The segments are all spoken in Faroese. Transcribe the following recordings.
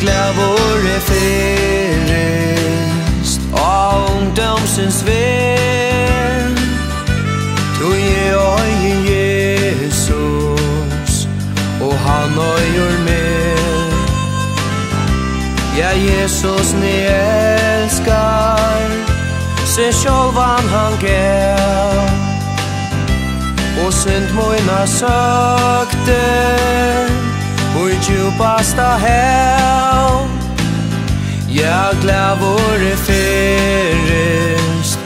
glævor ferist av ungdomsens vær. Du øye Jesus, og han øyer med. Ja, Jesus ni elskar, se sjálvan han gav, og synd moina sökte, og i djupasta hav. Ja, glævor ferist,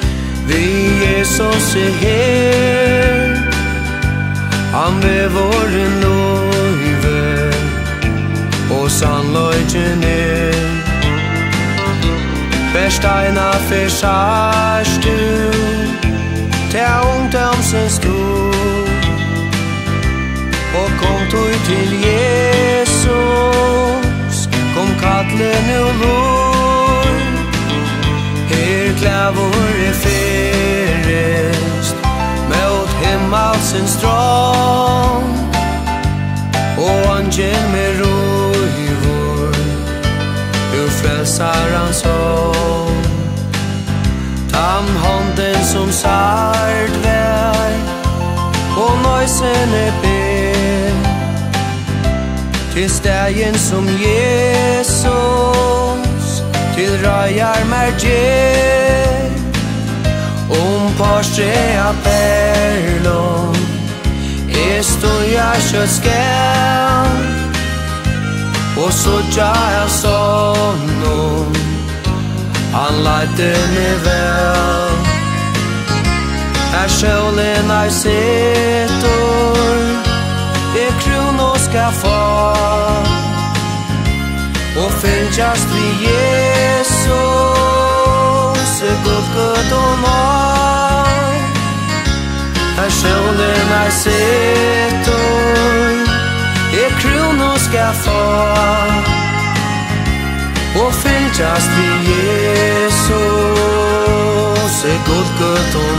vi Jesus her, han ved våre nøyve, og sannløyden Bersteina fyrsast du, til ungdomsens stor, og kom du til Jesus, kom kattlen og lor. Her glævor ferist, mot himmelsens strån, og angel med røyvor, frelsarans hånd. Tan hånden som sart vær, og nøysene ber, til stegen som Jesus, til røyar mer gjer. Porstrea perlon, jeg kjøtt skam, og så jeg sånn, han leite meg vel. Her sjølen sitter, krono skal få, og finnes vi Jesus, godt og nøy. Her sjølen sitter, krono skal få, og finnes vi Jesus, godt og